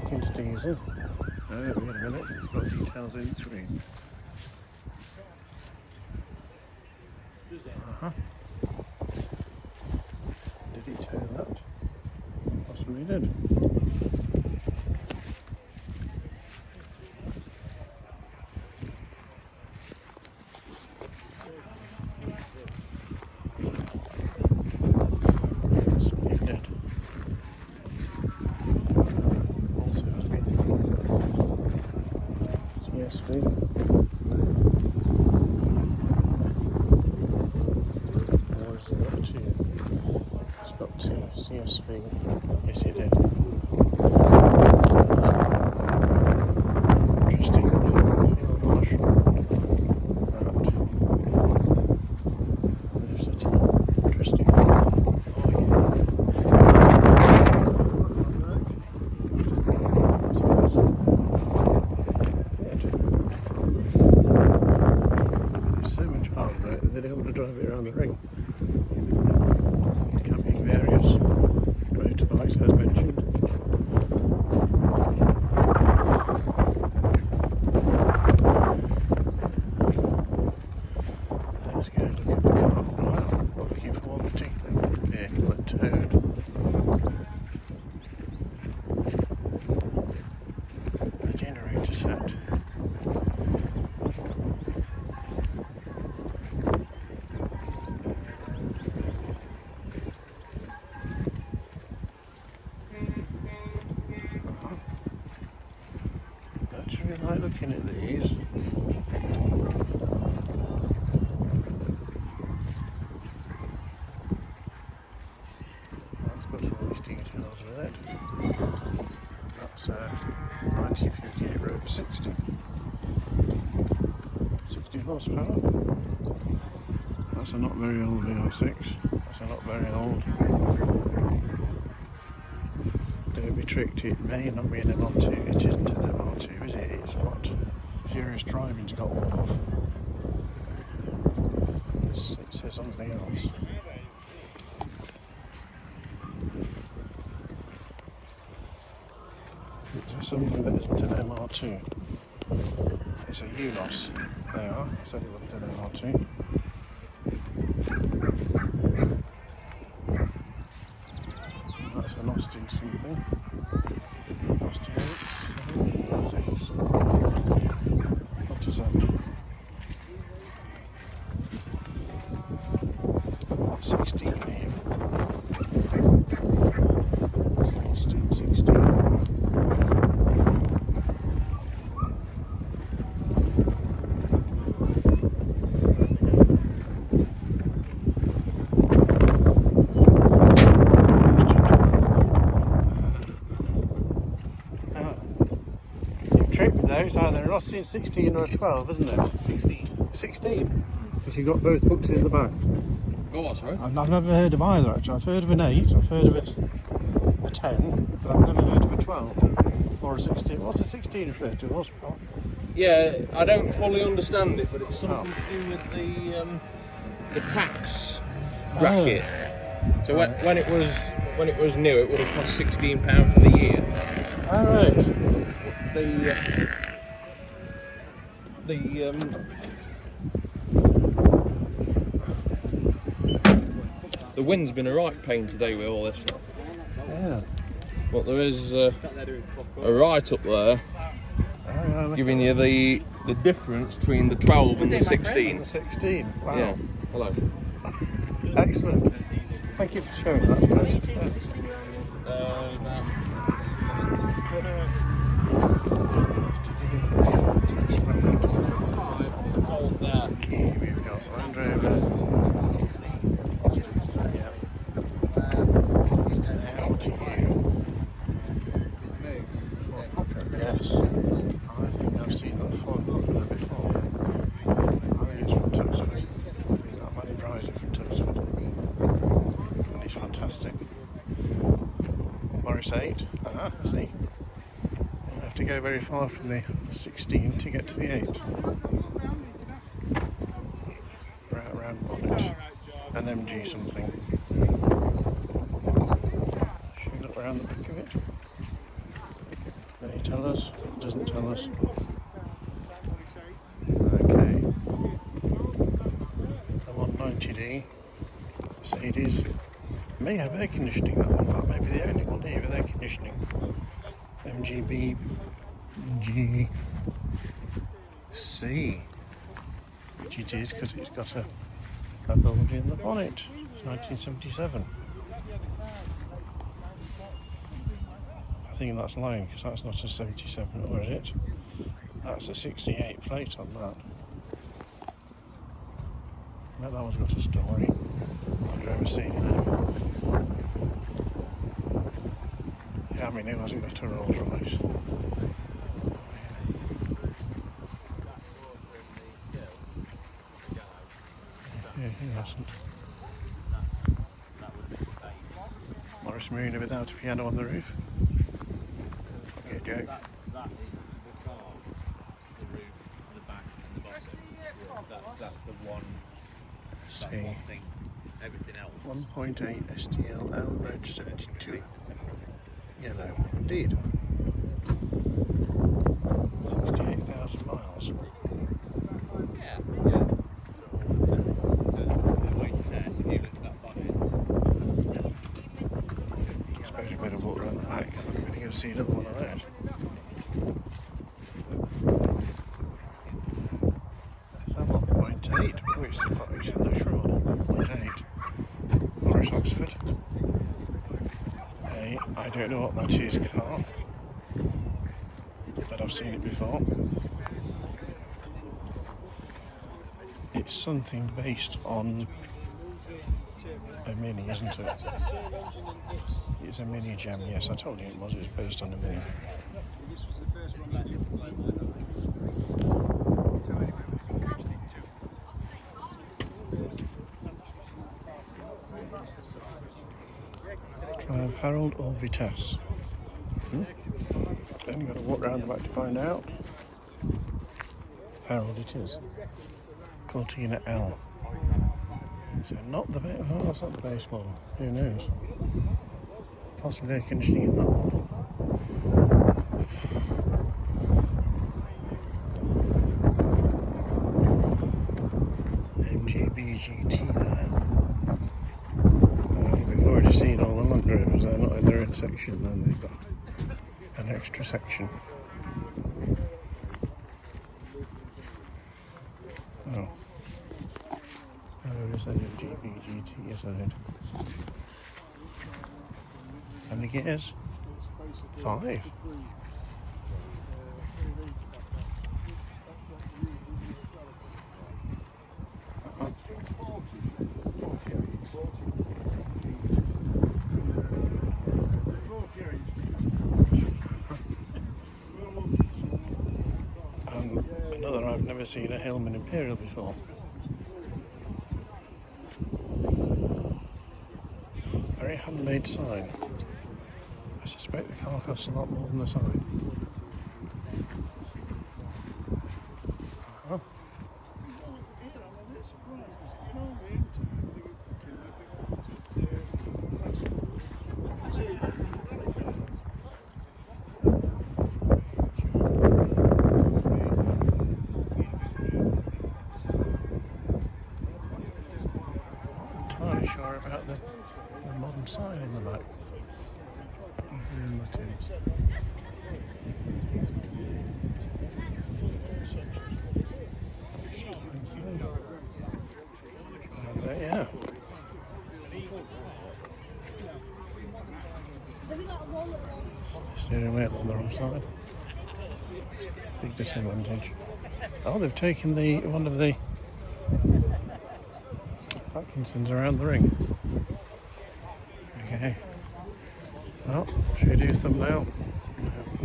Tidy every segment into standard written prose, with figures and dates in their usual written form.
Perkins diesel. Oh, wait a minute, it's got details in screen. Did he tell you that? Possibly did. Possibly did. Also has been CSV. It's got two CSV. Yes, it did. Interesting. Field marshal. There's the two. Interesting. There's so much harder that they don't want to drive it around the ring. Camping various motorbikes as mentioned. Let's go look at the car. Wow, we're looking for one particular vehicle at towed. The generator set. That's really like looking at these. That's got all these details with it. That's 9058 Road 60 horsepower. That's a not very old VR6. That's a not very old. Don't be tricked, it may not be an MR2. It isn't an MR2, is it? It's what Furious Driving's got one of. It says something else. It's something that isn't an MR2. It's a UNOS. There you are. I said it wasn't an MR2. That's an Austin something. Austin 8, 7, 6. What's a 7? 16 here. Austin 16. It's either an Austin 16 or a 12, isn't it? 16. 16? Because you've got both books in the back. Oh, what, sorry? I've never heard of either, actually. I've heard of an 8, I've heard of a 10, but I've never heard of a 12 or a 16. What's a 16 referred to? Horsepower? Yeah, I don't fully understand it, but it's something to do with the tax bracket. So when it was new, it would have cost £16 for the year. Oh, right. The wind's been a right pain today with all this stuff. Yeah. But there is a right up there giving you the difference between the 12 and the 16. The 16. Wow. Yeah. Hello. Excellent. Thank you for showing that. Okay, we've got Land Rovers. Yeah. Yes. I think I've seen that Ford popular before. I think it's from Tuxford. I think that might prize it from Tuxford. And it's fantastic. Morris 8. See? You don't have to go very far from the 16 to get to the 8. Right around bonnet. An MG something. Should we look around the back of it? us. It doesn't tell us. Okay. The 190D Mercedes may have air conditioning. That one, that may be the only one here with air conditioning. MGBGC, which it is because it's got a bulge in the bonnet. It's 1977. I think that's lying because that's not a 77, or is it? That's a 68 plate on that. I bet that one's got a story. I've never seen that. Yeah, I mean, who hasn't got a Rolls Royce? Yeah, who hasn't? Morris Marina without a piano on the roof. Okay, joke. That is the car, the roof, the back and the bottom. That's the one, that one thing. Everything else. 1.8 STL Reg 72. Yellow. Indeed. 68,000 miles. Yeah, yeah. So the way to say it, if you look at that bonnet. I suppose you better walk around the back. I'm going to go see another one of those. Is that 1.8? Oh, it's the Lewisham one. 1.8. Morris Oxford. I don't know what that is, car, but I've seen it before. It's something based on a Mini, isn't it? It's a Mini Jam, yes, I told you it was. It's based on a Mini. Drive Harold or Vitesse? Then you've got to walk around the back to find out. Harold it is. Cortina L. So not the base. Oh, that's not the base model. Who knows? Possibly air conditioning in that one. MGBGT there. We've already seen all the Land Rovers. They're not in their own section. Then they've got an extra section. Oh. Oh, is that MGBGT? Yes, I did. How many gears? 5. And another, I've never seen a Hillman Imperial before. Very handmade sign. I suspect the car costs a lot more than the sign. Sure about the modern sign in the back. Yeah. Steering wheel on the wrong side. Big disadvantage. Oh, they've taken the one of the Parkinson's around the ring. Okay. Well, should we do thumbnail?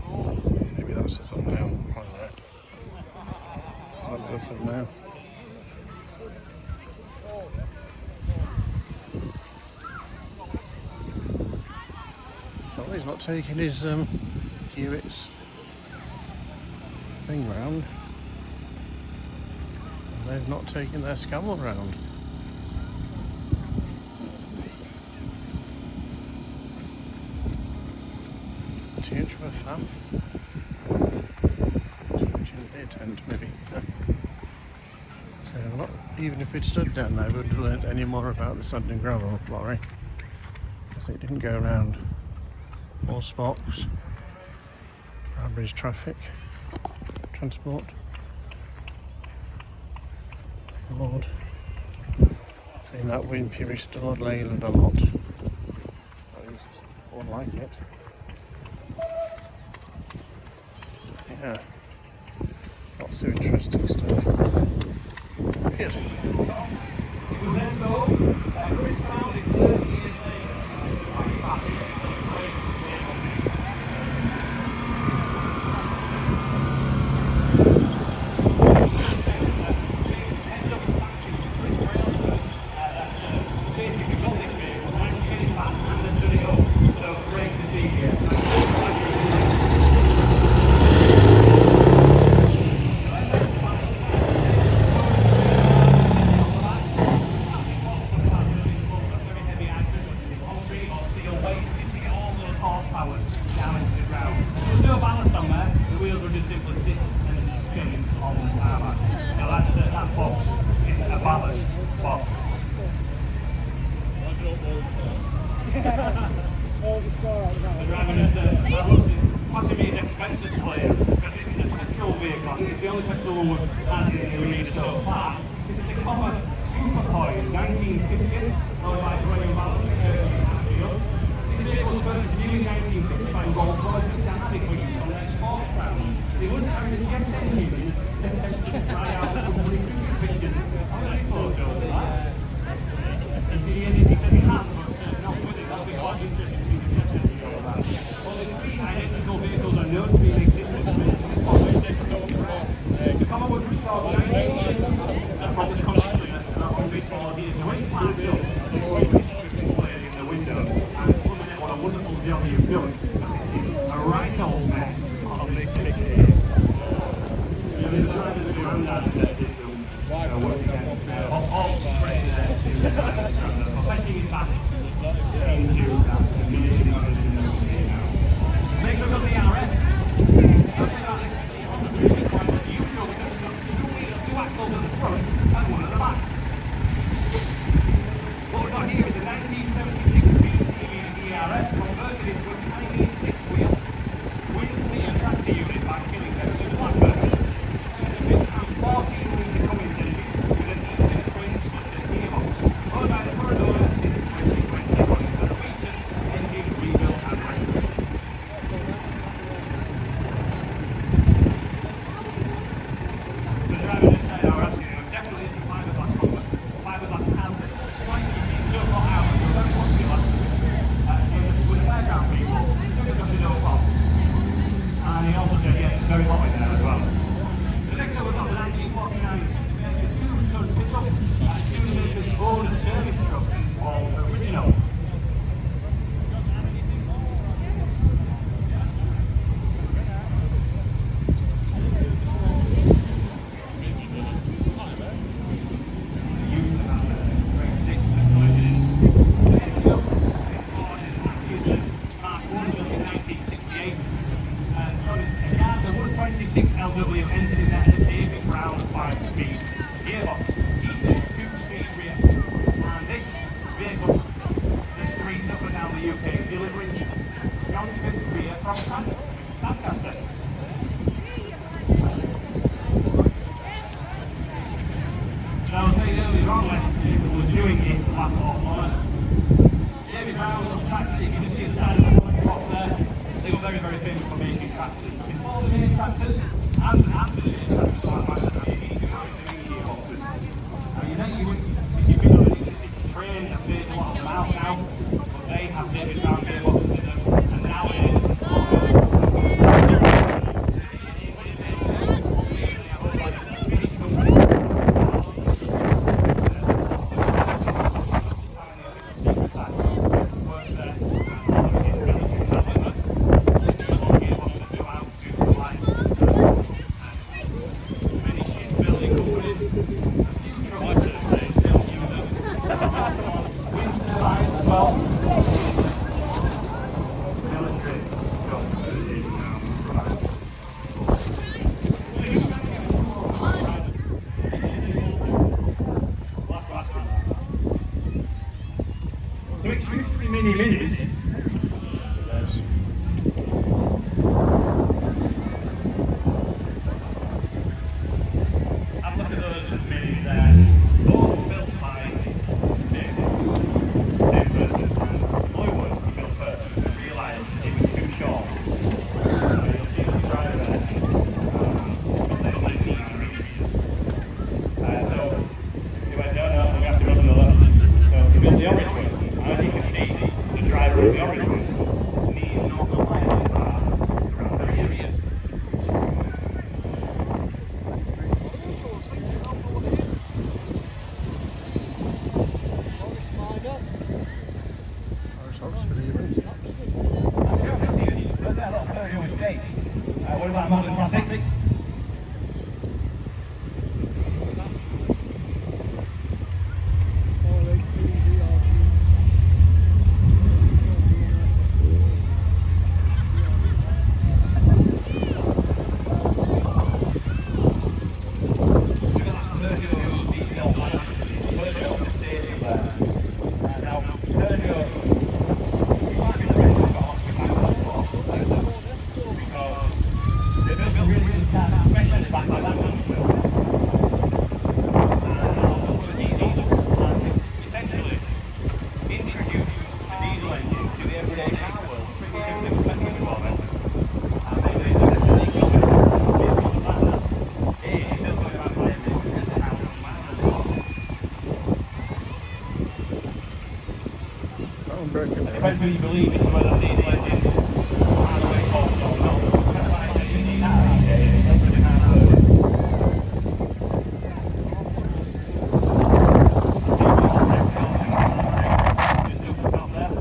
No. Maybe that's the thumbnail. Right. I'll do a thumbnail. Well, he's not taking his Hewitt's thing round. And they've not taken their Scammell round. too much of a faff. Too much in their tent, maybe. So, not, even if we'd stood down there, we wouldn't have learnt any more about the sand and gravel lorry. Because it didn't go around all spots. Bridge traffic, transport, Lord. Seeing that Wimpy restored Leyland a lot. At least one like it. Yeah, lots of interesting stuff. Good. Mini minis. Yes. Have a look at those minis there. Both built by same person. Blue one he built first and realised it was too short. You'll see the driver there. Got the 19 reach. So he went, no, we have to build another. So he built the orange one. And as you can see, the driver of the orange one needs not aligned around the areas. What about Mountain Classic? Depends who you believe as to whether these legends are the way forward or not. Kind of like that you need that these days, it doesn't really hard work. Just do some stuff there.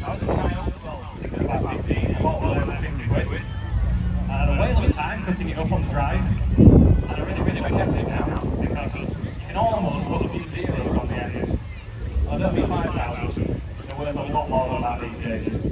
I was a child, well, I think it was about 15, I bought one of them for 50 quid. And I had a whale of a time putting it up on the drive. And I really wish I kept it now, because you can almost put a few zeros on the end. I don't mean 5,000. They're worth a lot more than that these days.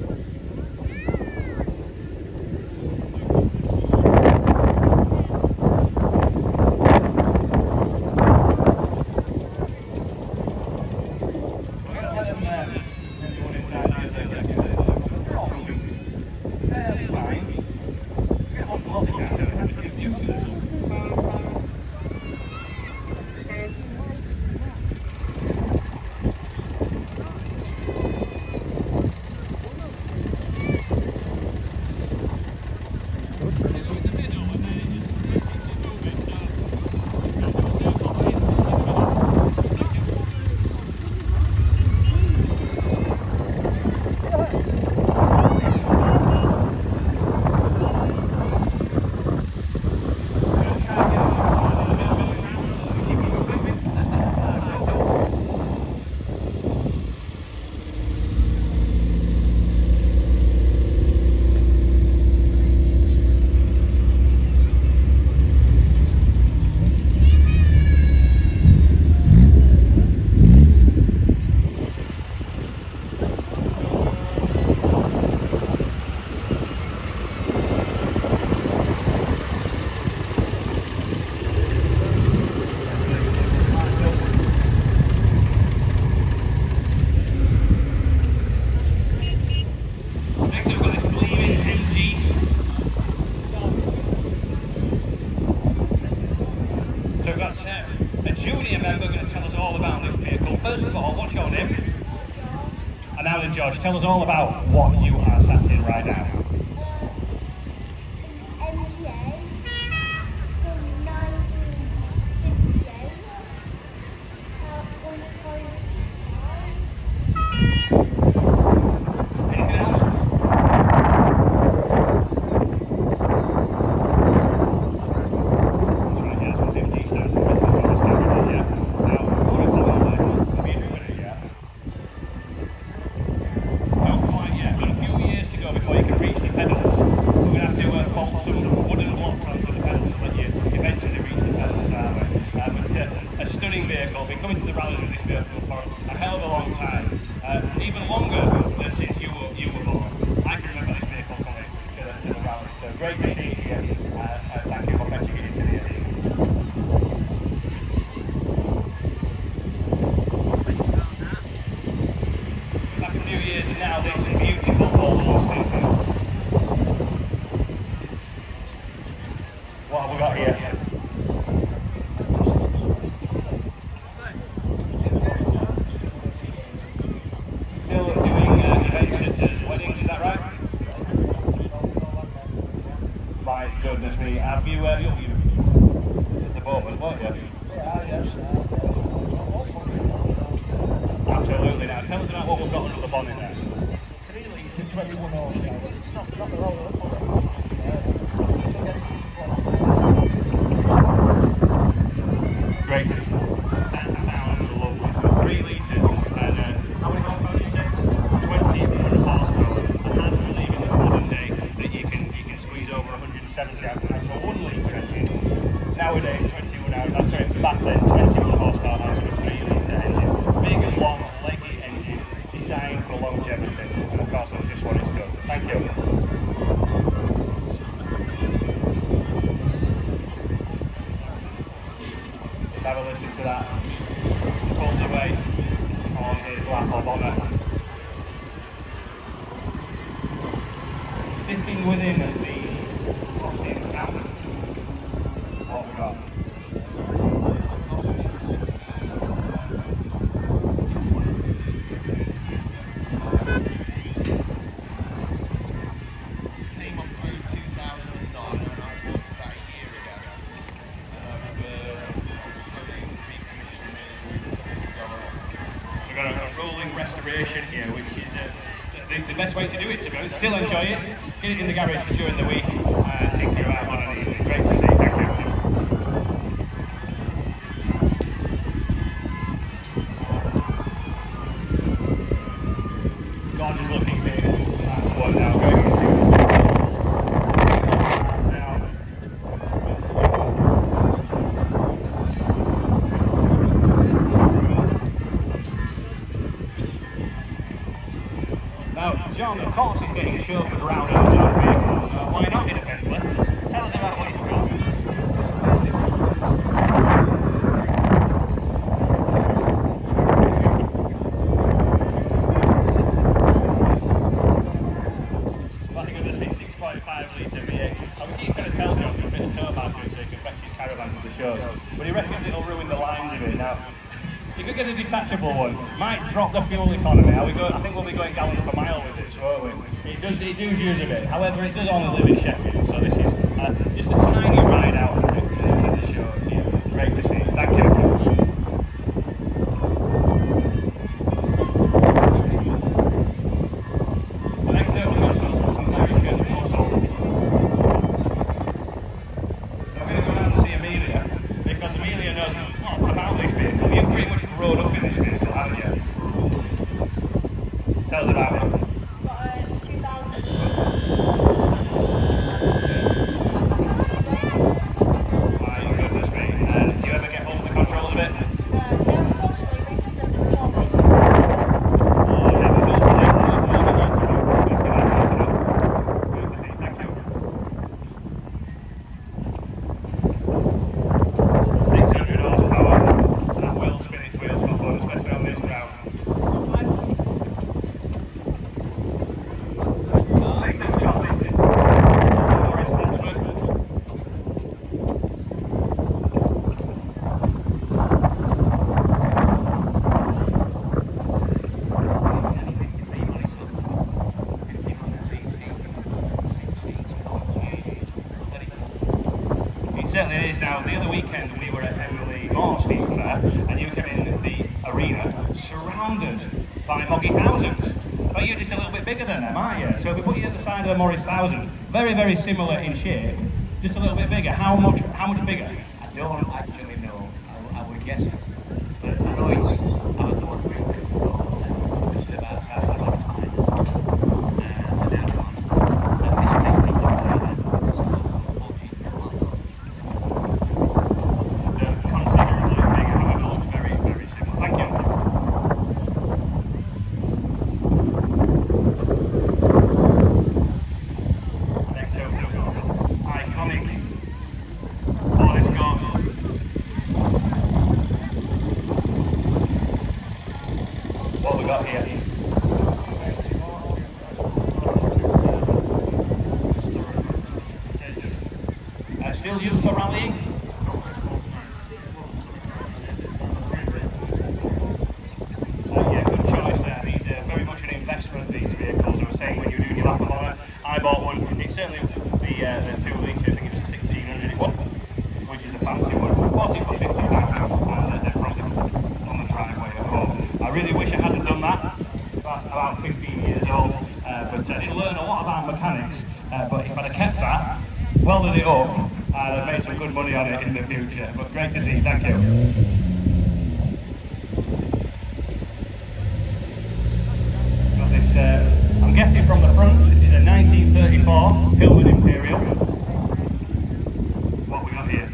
A junior member going to tell us all about this vehicle. First of all, what's your name? And now then, George, tell us all about what you are sat in right now. Before you can reach the years and now this beautiful Volvo steam. What have we got here? Still doing events at weddings, is that right? My goodness me, have you at the moment, won't you? Yeah, yes. Absolutely. Now, tell us about what we've got under the bonnet there. 3 litre, 21 horsepower. It's not the roller. Great. That sounds lovely. So 3 litres and how many horsepower did you say? 21 horsepower. I can't believe in this modern day that you can squeeze over 170 out of a 1 litre engine. Nowadays 21 hours, I'm sorry, back then 21 horsepower out of a 3 litre engine. Big and long, leggy engine, designed for longevity. And of course that's just what it's done. Thank you. Have a listen to that. Pulls away on his lap of honour. Sticking within the costing count. What have we got? Came off the road 2009 and I bought it about a year ago. We've got a rolling restoration here, which is the best way to do it, to be honest. Still enjoy it, get it in the garage during the week, tinker about on an evening. Great to see, thank you. Gorgeous looking vehicle. One now going into now, John, of course, is getting chauffeured around in his own vehicle. Why not in a Bentley? Tell us about what you've got. My goodness me, 6.5 litre V8. And we keep trying to tell John to fit a tow bar to it so he can fetch his caravan to the shows. But he reckons it'll ruin the lines of it. Now, you could get a detachable one. Might drop the fuel economy. I think we'll be going gallons per mile with this, won't we? It does use a bit. However, it does only live in Sheffield, so this is just a tiny ride out for it to the show. Yeah, great to see. Thank you. The next set of muscles, American muscle. I'm going to go down and see Amelia, because Amelia knows a lot about this vehicle. You've pretty much grown up in this vehicle, haven't you? Tell us about it. My goodness me. Do you ever get hold of the controls of it? Certainly is. Now, the other weekend we were at Emily Moore Steam Fair and you came in the arena surrounded by Moggy Thousands. But you're just a little bit bigger than them, aren't you? So if we put you at the side of a Morris 1000, very, very similar in shape, just a little bit bigger. How much bigger? I don't actually know. I would guess it. But I know it's our door wheel, just about half a lot of time. And then Considerably bigger, however, looks very, very similar. Thank you. Next up, we've got iconic Ford Escort. for these vehicles. I was saying when you were doing your lap of honour, I bought one. It's certainly the 2 litre, I think it was a 1600 it was, which is a fancy one. Bought it for £50 and they're probably on the driveway at home. I really wish I hadn't done that. About 15 years old, but I didn't learn a lot about mechanics. But if I'd have kept that, welded it up, I'd have made some good money on it in the future. But great to see you, thank you. Got this, I'm guessing from the front, this is a 1934 Hillman Imperial. What have we got here?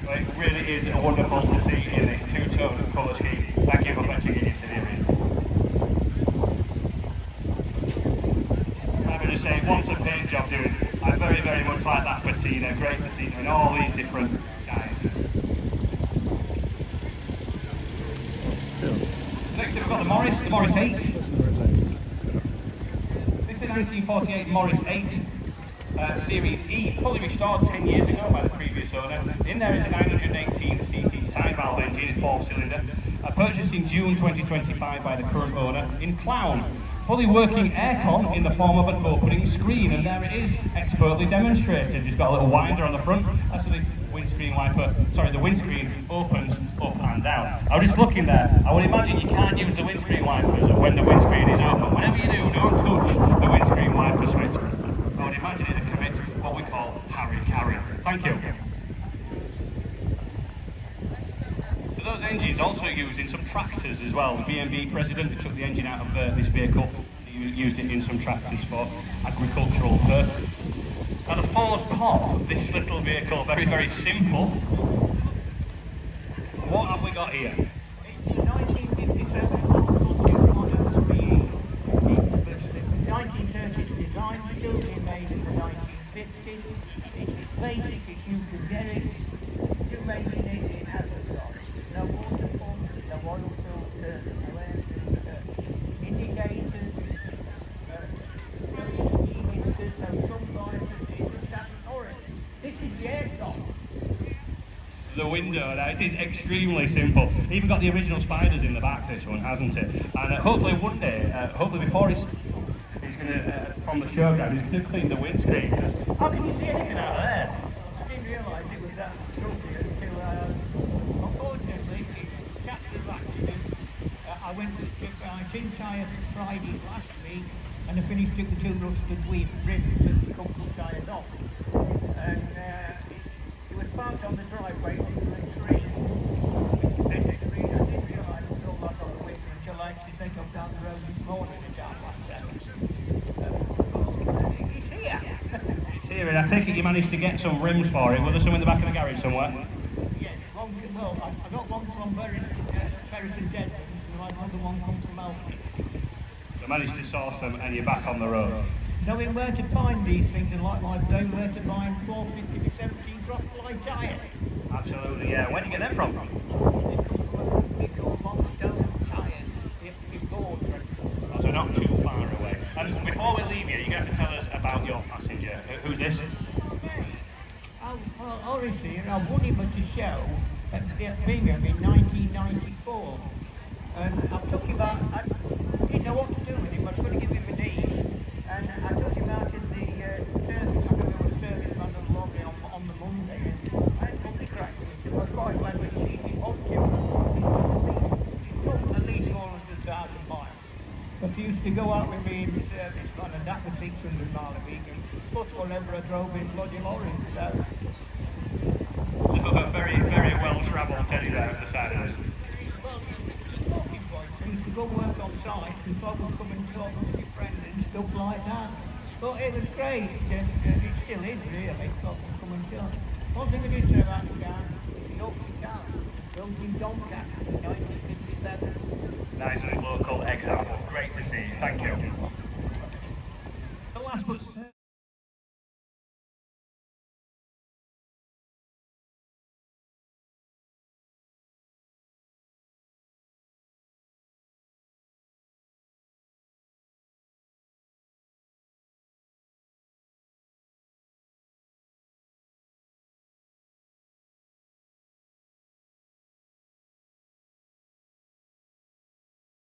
Well, it really is wonderful to see in this two-tone colour scheme. Thank you for mentioning it into the arena. I would just say, what's a paint job doing? I very, very much like that patina. Great to see doing all these different guises. Next we've got the Morris 8. This is a 1948 Morris 8. Series E, fully restored 10 years ago by the previous owner. In there is a 918cc side valve engine, 4-cylinder, purchased in June 2025 by the current owner in Clown. Fully working aircon in the form of an opening screen, and there it is, expertly demonstrated. It's got a little winder on the front, that's the windscreen wiper, sorry, the windscreen opens up and down. I was just looking there, I would imagine you can't use the windscreen wipers when the windscreen is open. Whenever you do, don't touch the windscreen wiper switch. I would imagine it'd commit what we call harry-carry. Thank you. So those engines also used in some tractors as well. The B&B president who took the engine out of this vehicle, he used it in some tractors for agricultural purposes. Now the Ford Pop, this little vehicle, very, very simple. What have we got here? It's 1957 Model 3E. It's 1930s design, still being made in the 1950s. It's as basic as you can get it. You mention it, it has a lot. No water pump, no oil filter, no air filter, indicators, resistors, no sun visors, it just has an orange. This is the aircon. The window, now it is extremely simple. Even got the original spiders in the back, this one, hasn't it? And hopefully one day, hopefully before he's going to, from the showground, he's going to clean the windscreen. How can you see anything out of there? I didn't realise it was that trouble until, unfortunately, it's chapter of accident. I went to get my tin tyre Friday last week, and I finished up the 2 rusted rims and a couple of tyres off. And it was parked on the driveway under a tree. And I didn't realise it was all like on the winter until I actually set off down the road this morning at 7:30. It's here. It's here, and I take it you managed to get some rims for it. Were there some in the back of the garage somewhere? Yes, I got one from Berrington Deadlands, and I had another one come from Alfie. You managed to source them, and you're back on the road. Knowing where to find these things, and like my day, where to buy 450 to 17 drop fly tyres. Absolutely, yeah. Where do you get them from? They come from a company called Monstone Tyres in Baldwin. Oh, so not too far away. And before we leave you, you're going to have to tell us about your passenger. Who's this? Well, obviously, I won him at a show at Bingham in 1994. And I took him out, I didn't know what to do with him, I was going to give him a D. And I took him out in the service, I don't know what service man of the lobby on the Monday. And I took the crack with him, I was quite glad when he on him. At least 400,000 miles. But he used to go out with me in the service van, and that was 600 miles a week. And plus whatever I drove in bloody lorries. So a very, very well-travelled teddy there at the side of us. Well, talking points. I used to go work on site, and so I would come and talk with your friends and stuff like that. But it was great. It still is, really. So I can come and talk. One thing I did say about the car is the Yorkshire car, built in Doncaster, 1957. Nice and local example. Great to see you. Thank you. The last but